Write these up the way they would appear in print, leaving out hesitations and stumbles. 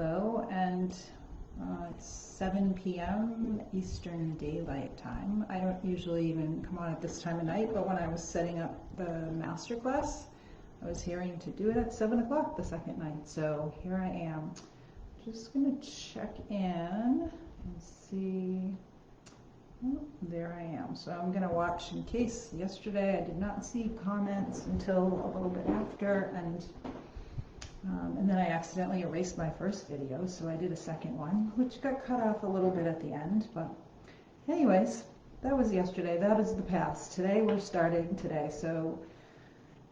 Hello, and it's 7 p.m. Eastern Daylight Time. I don't usually even come on at this time of night, but when I was setting up the masterclass, I was hearing to do it at 7 o'clock the second night. So here I am. Just gonna check in and see. Oh, there I am. So I'm gonna watch in case yesterday I did not see comments until a little bit after, and then I accidentally erased my first video, so I did a second one, which got cut off a little bit at the end. But anyways, that was yesterday. That is the past. Today we're starting today. So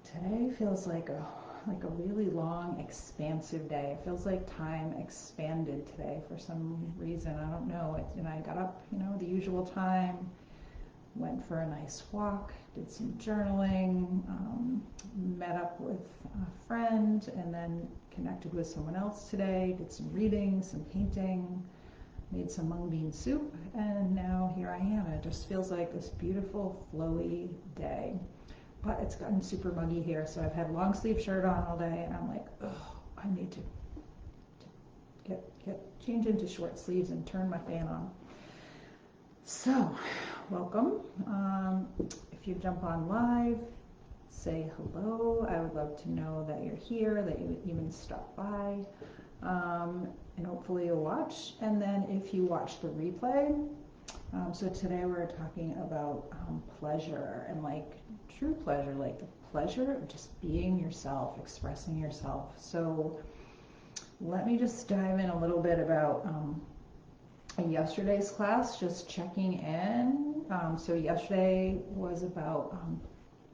today feels like a really long, expansive day. It feels like time expanded today for some reason. I don't know. And I got up, the usual time, went for a nice walk, did some journaling, met up with a friend, and then connected with someone else today, did some reading, some painting, made some mung bean soup, and now here I am. It just feels like this beautiful, flowy day. But it's gotten super muggy here, so I've had a long sleeve shirt on all day, and I'm like, oh, I need to change into short sleeves and turn my fan on. So, welcome. If you jump on live, say hello. I would love to know that you're here, that you even stopped by, and hopefully you'll watch. And then if you watch the replay, so today we're talking about pleasure and true pleasure, like the pleasure of just being yourself, expressing yourself. So let me just dive in a little bit about yesterday's class, just checking in. So yesterday was about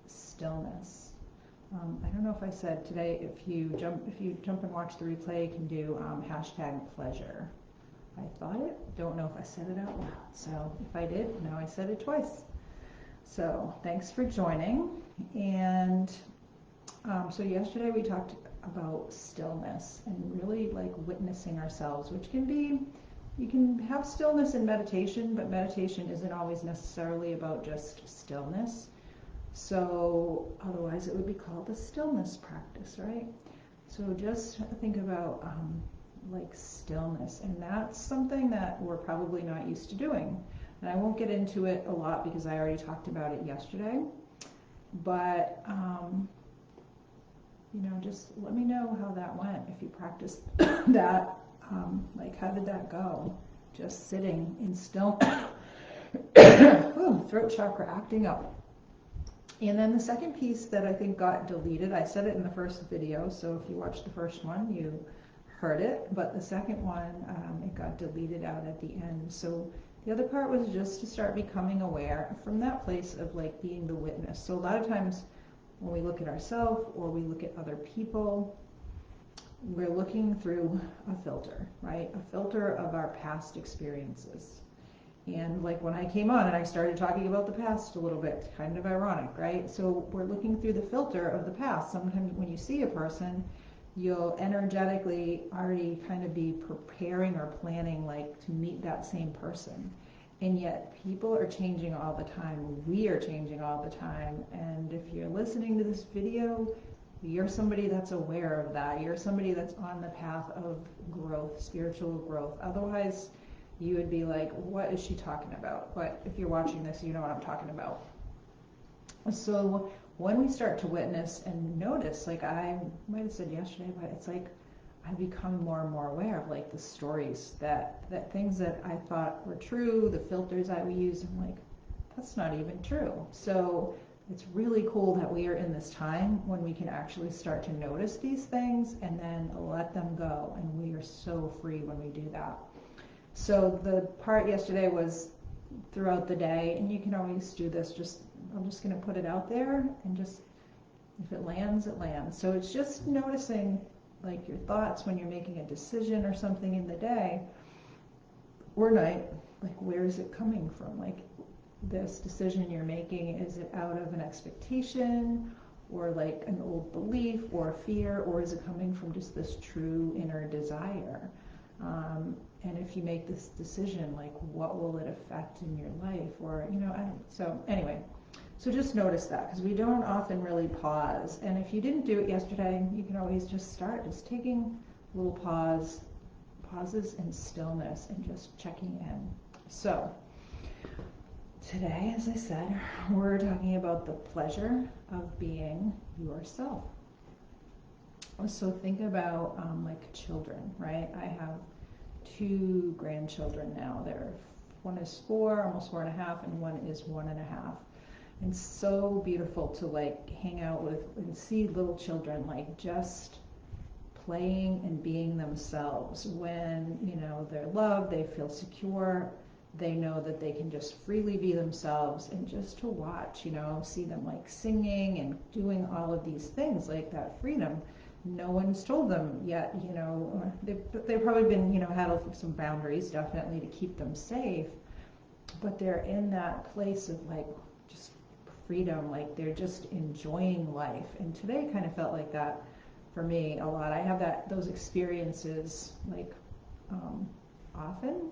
stillness. I don't know if I said today, if you jump and watch the replay, you can do #pleasure. I thought it, don't know if I said it out loud. So if I did, now I said it twice. So thanks for joining. And so yesterday we talked about stillness and really witnessing ourselves, which can be, you can have stillness in meditation, but meditation isn't always necessarily about just stillness. So otherwise it would be called a stillness practice, right? So just think about stillness, and that's something that we're probably not used to doing. And I won't get into it a lot because I already talked about it yesterday. But just let me know how that went. If you practiced that, how did that go? Just sitting in still. Ooh, throat chakra acting up. And then the second piece that I think got deleted, I said it in the first video, so if you watched the first one, you heard it, but the second one, it got deleted out at the end. So the other part was just to start becoming aware from that place of being the witness. So a lot of times when we look at ourselves or we look at other people, we're looking through a filter, right? A filter of our past experiences. And when I came on and I started talking about the past a little bit, kind of ironic, right? So we're looking through the filter of the past. Sometimes when you see a person, you'll energetically already kind of be preparing or planning to meet that same person. And yet people are changing all the time. We are changing all the time. And if you're listening to this video, you're somebody that's aware of that. You're somebody that's on the path of growth, spiritual growth. Otherwise, you would be like, what is she talking about? But if you're watching this, you know what I'm talking about. So when we start to witness and notice, I might have said yesterday, but it's I become more and more aware of the stories that things that I thought were true, the filters I would use, I'm that's not even true. So it's really cool that we are in this time when we can actually start to notice these things and then let them go. And we are so free when we do that. So the part yesterday was throughout the day, and you can always do this, I'm just going to put it out there, and just, if it lands, it lands. So it's just noticing your thoughts when you're making a decision or something in the day or night, where is it coming from? This decision you're making, is it out of an expectation or an old belief or fear, or is it coming from just this true inner desire? And if you make this decision, what will it affect in your life? Or, so anyway, so just notice that, because we don't often really pause. And if you didn't do it yesterday, you can always just start just taking a little pause, pauses and stillness and just checking in. So today, as I said, we're talking about the pleasure of being yourself. So think about like children, right? I have 2 grandchildren now. One is 4, almost 4.5, and one is 1.5. And so beautiful to like hang out with and see little children like just playing and being themselves. When, they're loved, they feel secure, they know that they can just freely be themselves, and just to watch, see them like singing and doing all of these things, like that freedom. No one's told them yet, they've probably been, had some boundaries definitely to keep them safe, but they're in that place of like just freedom, like they're just enjoying life. And today kind of felt like that for me a lot. I have those experiences like often,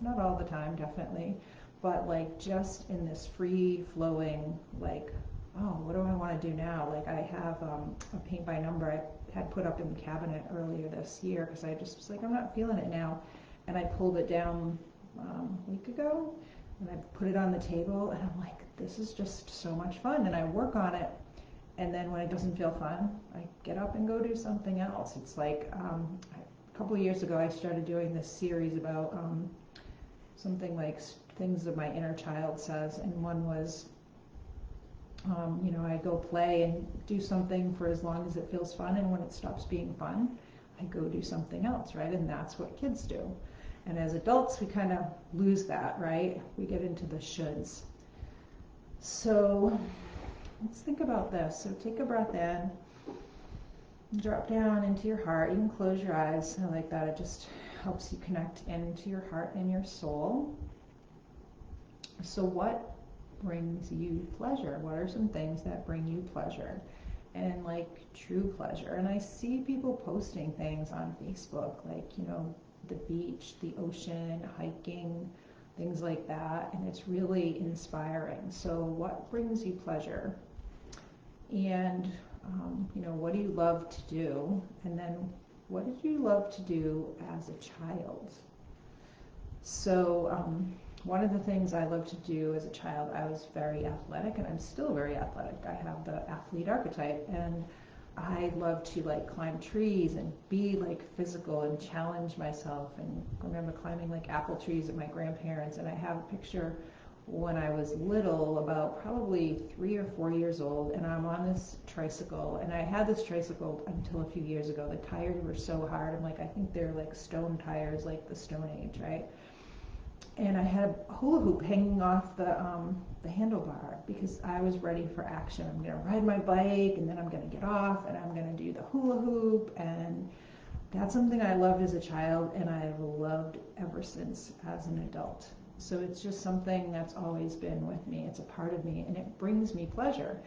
not all the time definitely, but like just in this free flowing, like, oh, what do I want to do now? Like I have a paint by number I had put up in the cabinet earlier this year because I just was like, I'm not feeling it now. And I pulled it down a week ago and I put it on the table and I'm like, this is just so much fun. And I work on it. And then when it doesn't feel fun, I get up and go do something else. It's like a couple of years ago, I started doing this series about something like things that my inner child says. And one was, I go play and do something for as long as it feels fun, and when it stops being fun, I go do something else, right? And that's what kids do. And as adults, we kind of lose that, right? We get into the shoulds. So let's think about this. So take a breath in, drop down into your heart. You can close your eyes. I like that. It just helps you connect into your heart and your soul. So what brings you pleasure? What are some things that bring you pleasure? And like true pleasure. And I see people posting things on Facebook, like, the beach, the ocean, hiking, things like that. And it's really inspiring. So what brings you pleasure? And, what do you love to do? And then what did you love to do as a child? So, one of the things I loved to do as a child, I was very athletic, and I'm still very athletic. I have the athlete archetype, and I love to like climb trees and be like physical and challenge myself. And I remember climbing like apple trees at my grandparents', and I have a picture when I was little, about probably 3 or 4 years old, and I'm on this tricycle, and I had this tricycle until a few years ago. The tires were so hard. I'm like, I think they're like stone tires, like the Stone Age, right? And I had a hula hoop hanging off the handlebar because I was ready for action. I'm going to ride my bike, and then I'm going to get off, and I'm going to do the hula hoop. And that's something I loved as a child, and I've loved ever since as an adult. So it's just something that's always been with me. It's a part of me, and it brings me pleasure.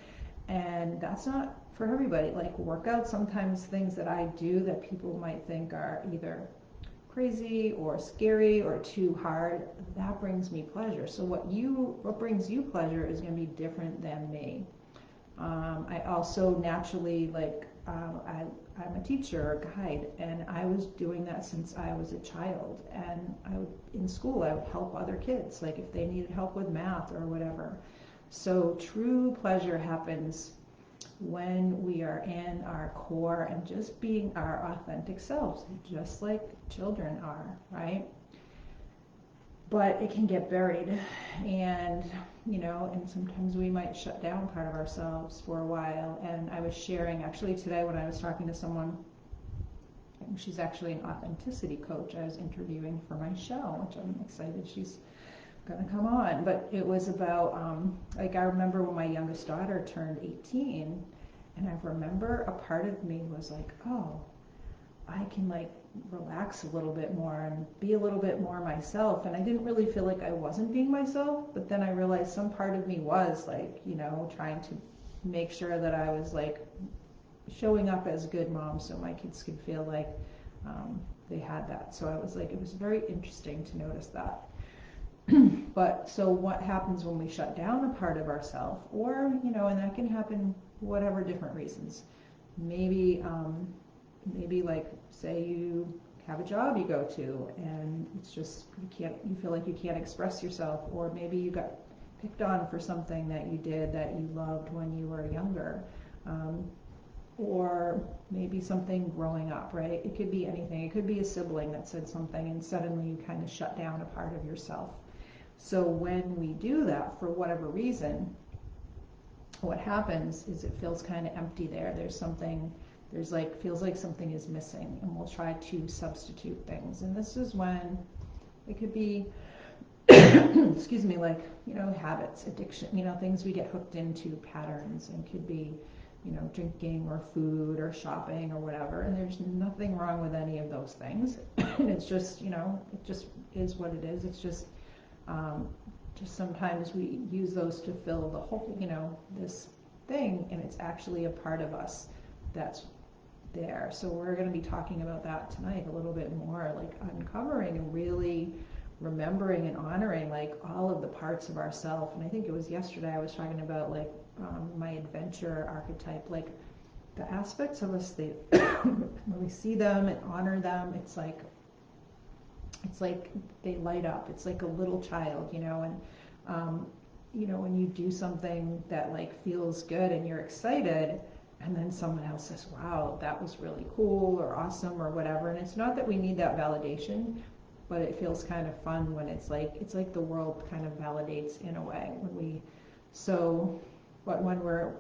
And that's not for everybody. Like workouts, sometimes things that I do that people might think are either crazy or scary or too hard, that brings me pleasure. So what brings you pleasure is going to be different than me. I also naturally I'm a teacher or a guide, and I was doing that since I was a child. And in school I would help other kids, like if they needed help with math or whatever. So true pleasure happens when we are in our core and just being our authentic selves, just like children are, right? But it can get buried, and and sometimes we might shut down part of ourselves for a while. And I was sharing actually today when I was talking to someone, she's actually an authenticity coach I was interviewing for my show, which I'm excited she's gonna come on. But it was about I remember when my youngest daughter turned 18, and I remember a part of me was like, oh, I can like relax a little bit more and be a little bit more myself. And I didn't really feel like I wasn't being myself, but then I realized some part of me was like, trying to make sure that I was like showing up as a good mom so my kids could feel like they had that. So I was like, it was very interesting to notice that. But so what happens when we shut down a part of ourselves, or and that can happen whatever different reasons. Maybe like say you have a job you go to and it's just, you feel like you can't express yourself, or maybe you got picked on for something that you did that you loved when you were younger, or maybe something growing up, right? It could be anything. It could be a sibling that said something and suddenly you kind of shut down a part of yourself. So when we do that, for whatever reason, what happens is it feels kind of empty there. Feels like something is missing, and we'll try to substitute things. And this is when it could be, excuse me, like, habits, addiction, things we get hooked into, patterns, and could be, drinking or food or shopping or whatever. And there's nothing wrong with any of those things. And it's just, it just is what it is. It's just sometimes we use those to fill the hole, this thing, and it's actually a part of us that's there. So we're going to be talking about that tonight a little bit more, like uncovering and really remembering and honoring like all of the parts of ourself. And I think it was yesterday I was talking about like my adventure archetype, like the aspects of us that when we see them and honor them, it's like they light up. It's like a little child, and when you do something that like feels good and you're excited, and then someone else says, wow, that was really cool or awesome or whatever. And it's not that we need that validation, but it feels kind of fun when it's like the world kind of validates in a way but when we're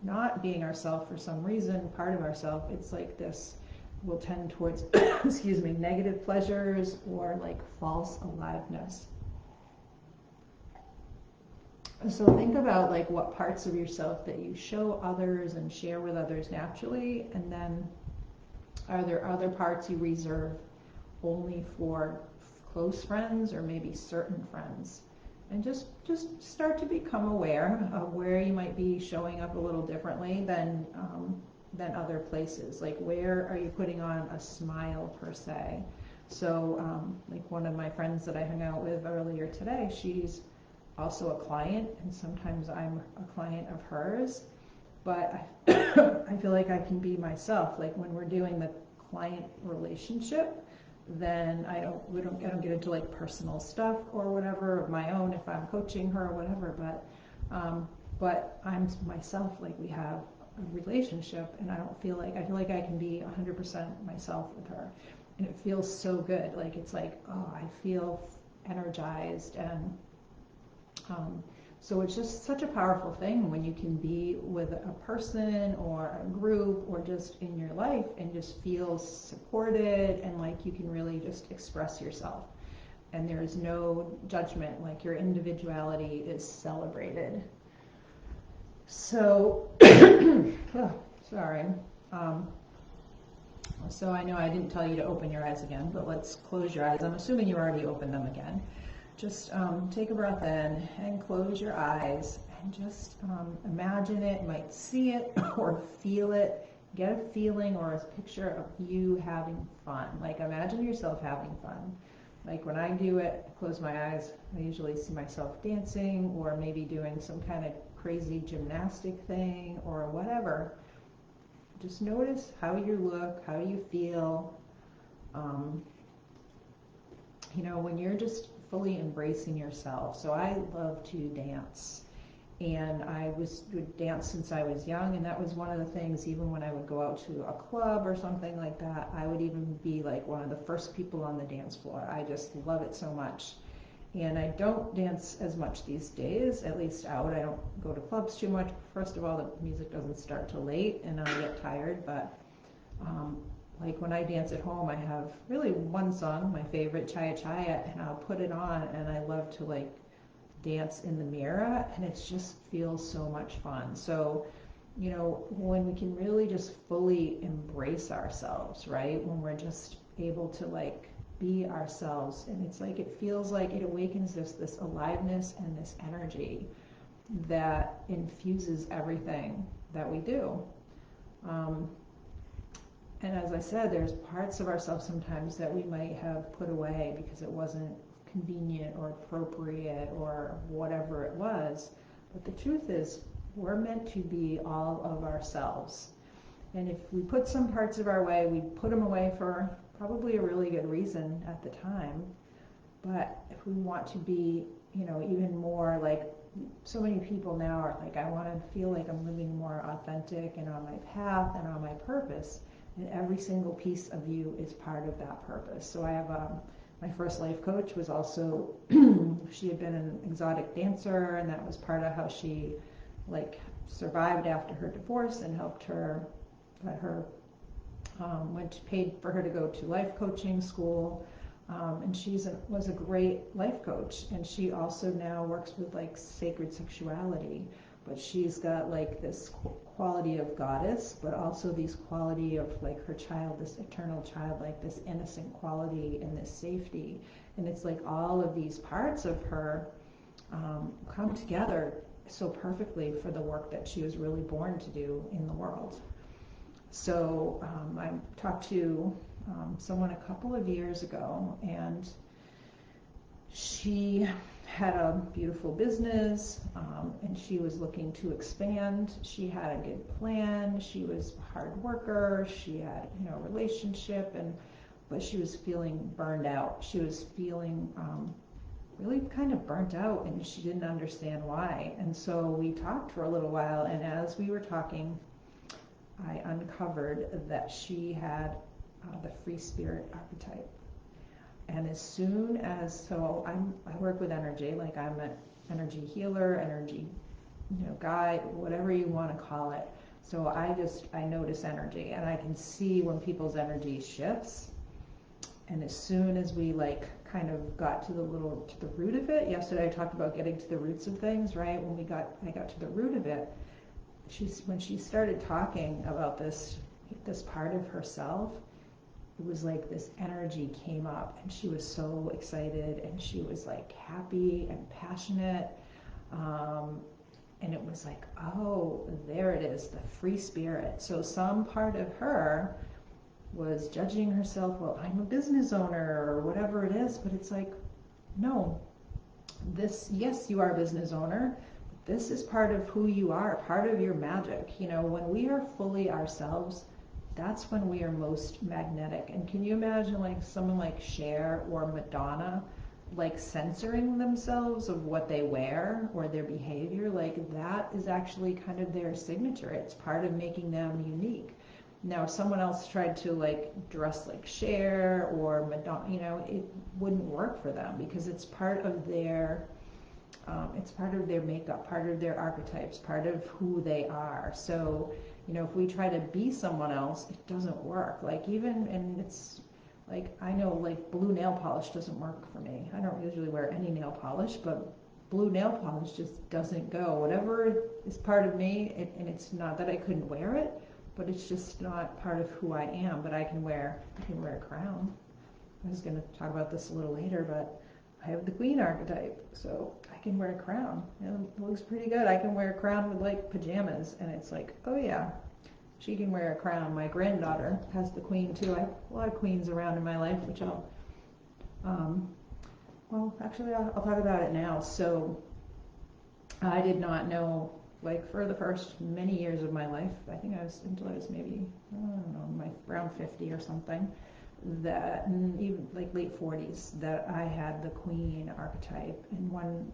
not being ourselves for some reason, part of ourselves, it's like this will tend towards excuse me, negative pleasures or like false aliveness. So think about like what parts of yourself that you show others and share with others naturally, and then are there other parts you reserve only for close friends or maybe certain friends? And just start to become aware of where you might be showing up a little differently than other places. Like, where are you putting on a smile per se? So like one of my friends that I hung out with earlier today, she's also a client, and sometimes I'm a client of hers, but I feel like I can be myself. Like when we're doing the client relationship, then I don't get into like personal stuff or whatever of my own if I'm coaching her or whatever, but I'm myself. Like we have a relationship, and I feel like I can be 100% myself with her, and it feels so good. Like it's like, oh, I feel energized, and so it's just such a powerful thing when you can be with a person or a group or just in your life and just feel supported, and like you can really just express yourself, and there's no judgment. Like your individuality is celebrated. So oh, sorry. So I know I didn't tell you to open your eyes again, but let's close your eyes. I'm assuming you already opened them again. Just take a breath in and close your eyes, and just imagine it. You might see it or feel it. Get a feeling or a picture of you having fun. Like imagine yourself having fun. Like when I do it, I close my eyes, I usually see myself dancing or maybe doing some kind of crazy gymnastic thing or whatever. Just notice how you look, how you feel. When you're just fully embracing yourself. So I love to dance, and I would dance since I was young, and that was one of the things. Even when I would go out to a club or something like that, I would even be like one of the first people on the dance floor. I just love it so much. And I don't dance as much these days, at least out. I don't go to clubs too much. First of all, the music doesn't start till late, and I get tired. But like when I dance at home, I have really one song, my favorite, Chaya Chaya, and I'll put it on, and I love to like dance in the mirror, and it just feels so much fun. So, when we can really just fully embrace ourselves, right? When we're just able to like be ourselves, and it's like it feels like it awakens this aliveness and this energy that infuses everything that we do. And as I said, there's parts of ourselves sometimes that we might have put away because it wasn't convenient or appropriate or whatever it was. But the truth is, we're meant to be all of ourselves. And if we put some parts of our way, we put them away for probably a really good reason at the time. But if we want to be, even more like, so many people now are like, I want to feel like I'm living more authentic and on my path and on my purpose. And every single piece of you is part of that purpose. So I have my first life coach was also, she had been an exotic dancer, and that was part of how she like survived after her divorce and helped her, paid for her to go to life coaching school. And was a great life coach, and she also now works with like sacred sexuality, but she's got like this quality of goddess, but also these quality of like her child, this eternal child, like this innocent quality and this safety. And it's like all of these parts of her come together so perfectly for the work that she was really born to do in the world. So I talked to someone a couple of years ago, and she had a beautiful business, and she was looking to expand. She had a good plan. She was a hard worker. She had, a relationship, but she was feeling burned out. She was feeling really kind of burnt out, and she didn't understand why. And so we talked for a little while, and as we were talking, I uncovered that she had the free spirit archetype. And as soon as, so I work with energy, like I'm an energy healer, energy, guide, whatever you want to call it. So I notice energy, and I can see when people's energy shifts. And as soon as we like kind of got to the root of it, yesterday I talked about getting to the roots of things, right? I got to the root of it, when she started talking about this part of herself, it was like this energy came up, and she was so excited, and she was like happy and passionate, and it was like, oh, there it is, the free spirit. So some part of her was judging herself, well, I'm a business owner or whatever it is, but it's like, no, yes, you are a business owner. This is part of who you are, part of your magic. When we are fully ourselves, that's when we are most magnetic. And can you imagine like someone like Cher or Madonna, like censoring themselves of what they wear or their behavior? Like that is actually kind of their signature. It's part of making them unique. Now, if someone else tried to like dress like Cher or Madonna, it wouldn't work for them, because it's part of their makeup, part of their archetypes, part of who they are. So, if we try to be someone else, it doesn't work. Like and it's like, I know like blue nail polish doesn't work for me. I don't usually wear any nail polish, but blue nail polish just doesn't go. Whatever is part of me, and it's not that I couldn't wear it, but it's just not part of who I am. But I can wear a crown. I was going to talk about this a little later, but I have the queen archetype, so I can wear a crown. It looks pretty good. I can wear a crown with like pajamas, and it's like, oh yeah, she can wear a crown. My granddaughter has the queen too. I have a lot of queens around in my life, which I'll talk about it now. So I did not know, like for the first many years of my life, I think until I was maybe, I don't know, around 50 or something, that even like late 40s, that I had the queen archetype. And when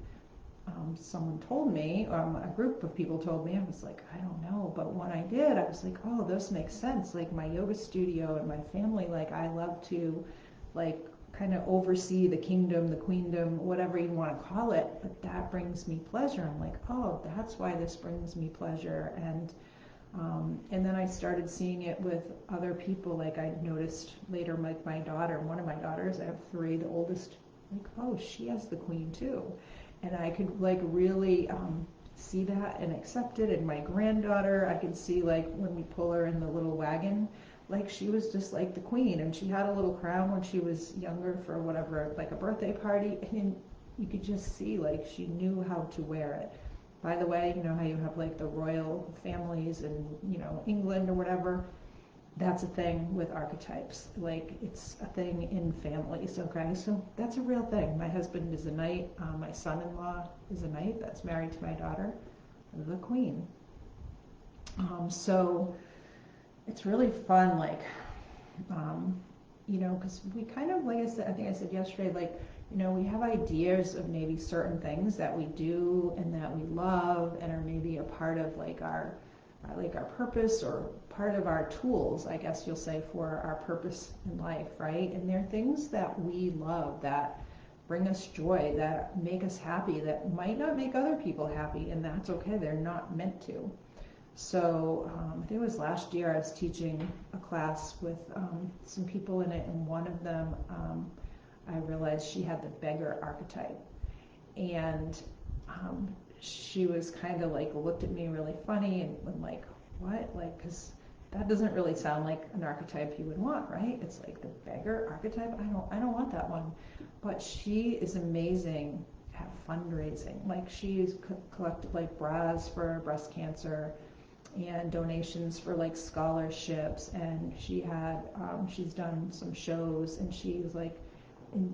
someone told me, a group of people told me, I was like, I don't know. But when I did, I was like, oh, this makes sense. Like my yoga studio and my family, like I love to like kind of oversee the kingdom, the queendom, whatever you want to call it, but that brings me pleasure. I'm like, oh, that's why this brings me pleasure. And then I started seeing it with other people. Like I noticed later, like my daughter, one of my daughters, I have 3, the oldest, like, oh, she has the queen too. And I could like really see that and accept it. And my granddaughter, I could see like when we pull her in the little wagon, like she was just like the queen, and she had a little crown when she was younger for whatever, like a birthday party, and you could just see like she knew how to wear it. By the way, you know how you have like the royal families in, England or whatever? That's a thing with archetypes. Like it's a thing in families, okay? So that's a real thing. My husband is a knight. My son-in-law is a knight that's married to my daughter, the queen. So it's really fun, like you know, because we kind of, like I said, I think I said yesterday, like, you know, we have ideas of maybe certain things that we do and that we love and are maybe a part of like our purpose or part of our tools, I guess you'll say, for our purpose in life, right? And they're things that we love, that bring us joy, that make us happy, that might not make other people happy, and that's okay. They're not meant to. So I think it was last year I was teaching a class with some people in it, and one of them, I realized she had the beggar archetype. And she was kind of like looked at me really funny and like, what? Like, because that doesn't really sound like an archetype you would want, right? It's like the beggar archetype. I don't want that one. But she is amazing at fundraising. Like, she's collected like bras for breast cancer and donations for like scholarships, and she had she's done some shows, and she's like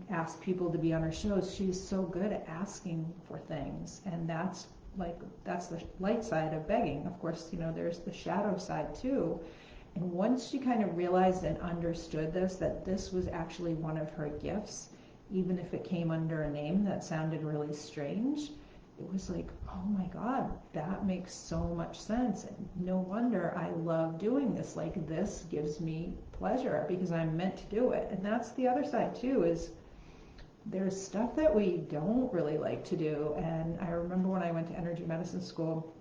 asked people to be on her shows. She's so good at asking for things, and that's the light side of begging. Of course, you know, there's the shadow side too. And once she kind of realized and understood this, that this was actually one of her gifts, even if it came under a name that sounded really strange, it was like, oh my God, that makes so much sense. And no wonder I love doing this. Like, this gives me pleasure because I'm meant to do it. And that's the other side too, is there's stuff that we don't really like to do. And I remember when I went to energy medicine school,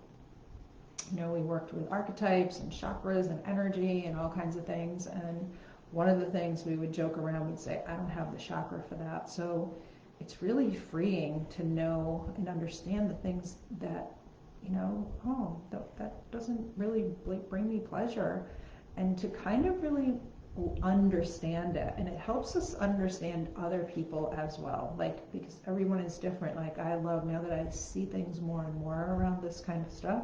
you know, we worked with archetypes and chakras and energy and all kinds of things. And one of the things we would joke around, we'd say, I don't have the chakra for that. So it's really freeing to know and understand the things that, you know, oh, that doesn't really like bring me pleasure, and to kind of really understand it. And it helps us understand other people as well, like, because everyone is different. Like, I love, now that I see things more and more around this kind of stuff,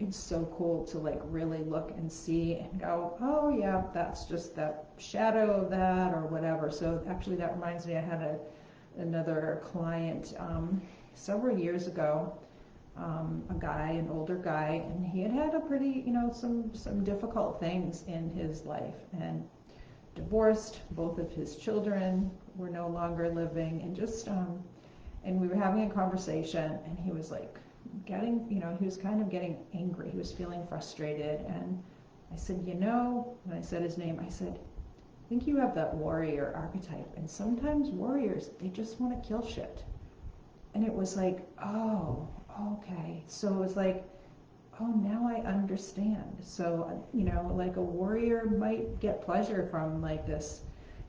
it's so cool to like really look and see and go, oh yeah, that's just that shadow of that or whatever. So actually that reminds me, I had another client several years ago, a guy, an older guy, and he had a pretty, you know, some difficult things in his life, and divorced. Both of his children were no longer living, and just and we were having a conversation, and he was like getting, you know, he was kind of getting angry. He was feeling frustrated, and I said, you know, when I said his name, I said, I think you have that warrior archetype, and sometimes warriors, they just want to kill shit. And it was like, oh, okay. So it was like, oh, now I understand. So, you know, like a warrior might get pleasure from like this,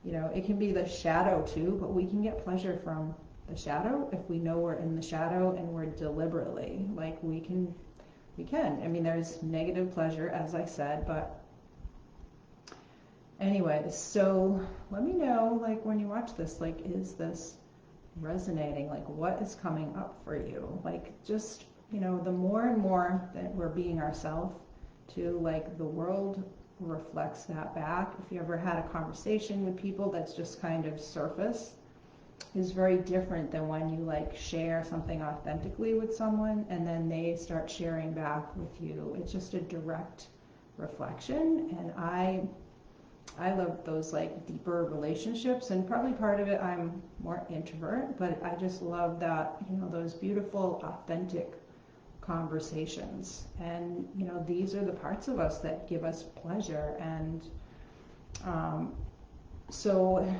you know, it can be the shadow too, but we can get pleasure from the shadow if we know we're in the shadow and we're deliberately, like we can. I mean, there's negative pleasure, as I said, but anyway, so let me know, like, when you watch this, like, is this resonating? Like, what is coming up for you? Like, just, you know, the more and more that we're being ourselves to, like, the world reflects that back. If you ever had a conversation with people that's just kind of surface, is very different than when you like share something authentically with someone and then they start sharing back with you. It's just a direct reflection, and I love those like deeper relationships, and probably part of it, I'm more introvert, but I just love that, you know, those beautiful authentic conversations. And you know, these are the parts of us that give us pleasure. And so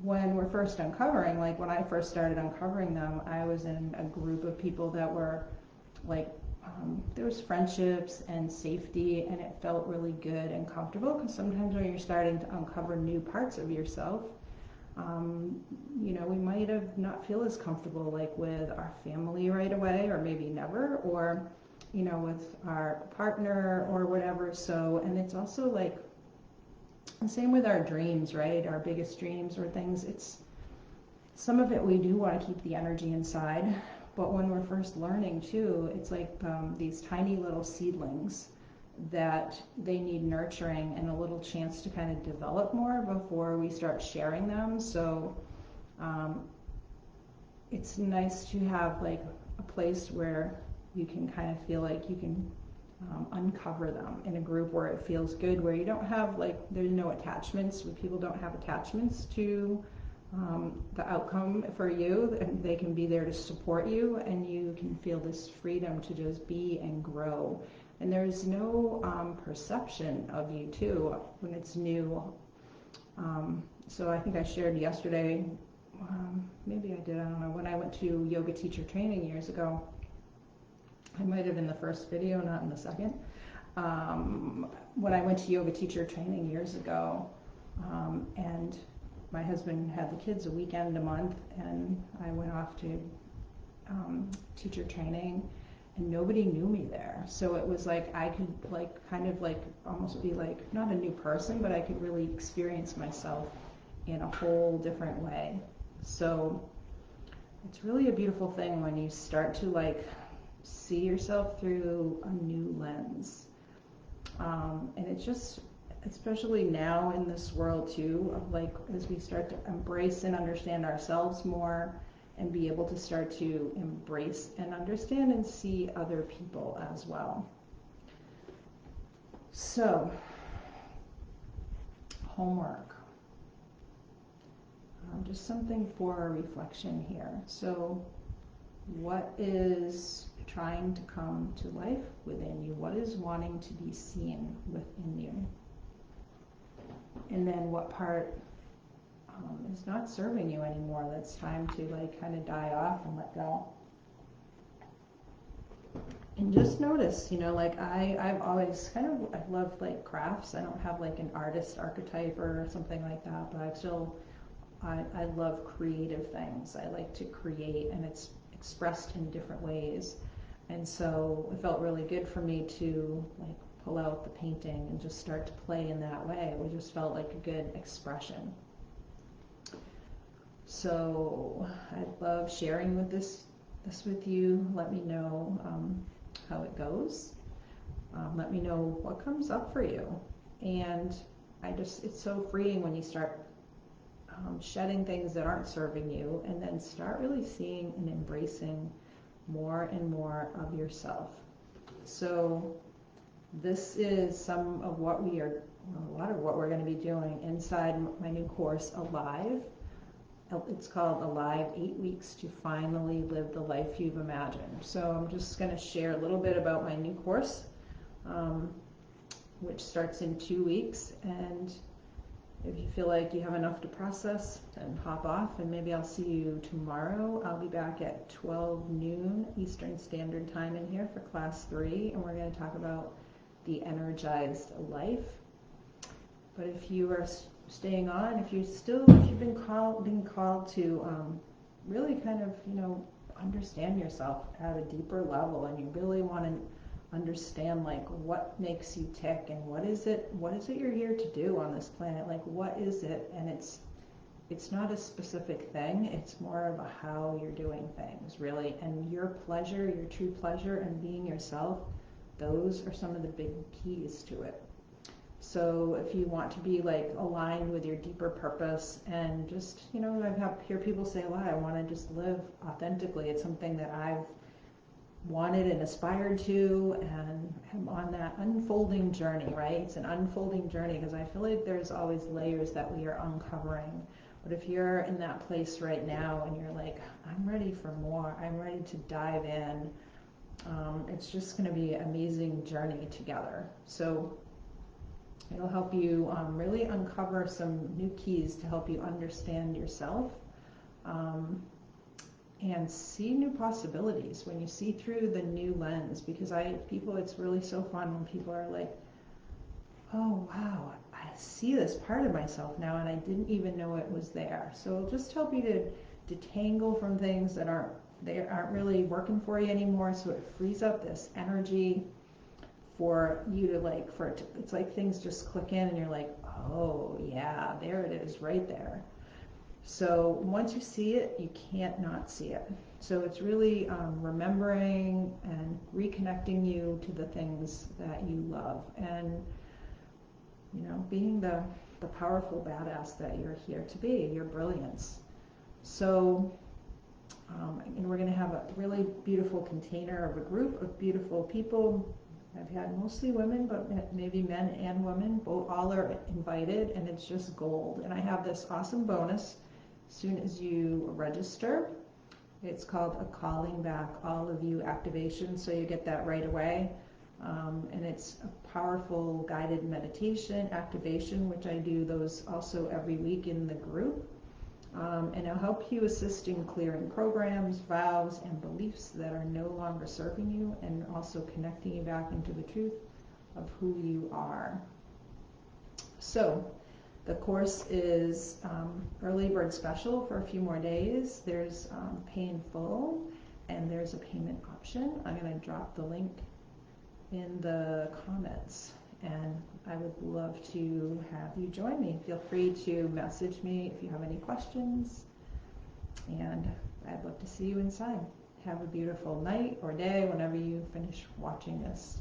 when we're first uncovering, like when I first started uncovering them, I was in a group of people that were like, there was friendships and safety, and it felt really good and comfortable, because sometimes when you're starting to uncover new parts of yourself, you know, we might have not feel as comfortable like with our family right away, or maybe never, or, you know, with our partner or whatever. So, and it's also like, and same with our dreams, right? Our biggest dreams or things, it's, some of it we do want to keep the energy inside, but when we're first learning too, it's like these tiny little seedlings that they need nurturing and a little chance to kind of develop more before we start sharing them. So it's nice to have like a place where you can kind of feel like you can uncover them in a group where it feels good, where you don't have like, there's no attachments, where people don't have attachments to the outcome for you, and they can be there to support you, and you can feel this freedom to just be and grow. And there's no perception of you too when it's new. So I think I shared yesterday, maybe I did, I don't know, when I went to yoga teacher training years ago. I might have in the first video, not in the second. When I went to yoga teacher training years ago, and my husband had the kids a weekend a month, and I went off to teacher training, and nobody knew me there. So it was like I could like kind of like almost be like not a new person, but I could really experience myself in a whole different way. So it's really a beautiful thing when you start to like see yourself through a new lens. And it's just, especially now in this world too, of like as we start to embrace and understand ourselves more, and be able to start to embrace and understand and see other people as well. So, homework. Just something for reflection here. So, what is trying to come to life within you? What is wanting to be seen within you? And then what part is not serving you anymore, that's time to like kind of die off and let go? And just notice, you know, like I've always kind of, I love like crafts. I don't have like an artist archetype or something like that, but I love creative things. I like to create, and it's expressed in different ways. And so it felt really good for me to like pull out the painting and just start to play in that way. It just felt like a good expression. So I'd love sharing with this with you. Let me know how it goes. Let me know what comes up for you. And it's so freeing when you start shedding things that aren't serving you, and then start really seeing and embracing more and more of yourself. So this is some of what a lot of what we're going to be doing inside my new course, Alive. It's called Alive, 8 Weeks to Finally Live the Life You've Imagined. So I'm just going to share a little bit about my new course, which starts in 2 weeks. And if you feel like you have enough to process, then hop off, and maybe I'll see you tomorrow. I'll be back at 12 noon Eastern Standard Time in here for class 3, and we're going to talk about the energized life. But if you are staying on, if you've been called to really kind of, you know, understand yourself at a deeper level, and you really want to understand like what makes you tick, and what is it you're here to do on this planet, like what is it? And it's not a specific thing, it's more of a how you're doing things, really. And your pleasure, your true pleasure in being yourself, those are some of the big keys to it. So if you want to be like aligned with your deeper purpose, and just, you know, hear people say, well, I want to just live authentically. It's something that I've wanted and aspired to, and am on that unfolding journey, right? It's an unfolding journey, because I feel like there's always layers that we are uncovering. But if you're in that place right now and you're like, I'm ready for more, I'm ready to dive in, it's just going to be an amazing journey together. So it'll help you really uncover some new keys to help you understand yourself, and see new possibilities when you see through the new lens. Because it's really so fun when people are like, oh wow, I see this part of myself now, and I didn't even know it was there. So it'll just help you to detangle from things that aren't really working for you anymore. So it frees up this energy for you to it's like things just click in, and you're like, oh yeah, there it is, right there. So once you see it, you can't not see it. So it's really remembering and reconnecting you to the things that you love, and, you know, being the powerful badass that you're here to be, your brilliance. So, and we're going to have a really beautiful container of a group of beautiful people, I've had mostly women, but maybe men and women, both, all are invited, and it's just gold. And I have this awesome bonus as soon as you register. It's called a Calling Back All of You activation, so you get that right away. And it's a powerful guided meditation activation, which I do those also every week in the group. And it'll help you assist in clearing programs, vows, and beliefs that are no longer serving you, and also connecting you back into the truth of who you are. So the course is early bird special for a few more days. There's pay in full, and there's a payment option. I'm going to drop the link in the comments, and I would love to have you join me. Feel free to message me if you have any questions, and I'd love to see you inside. Have a beautiful night or day whenever you finish watching this.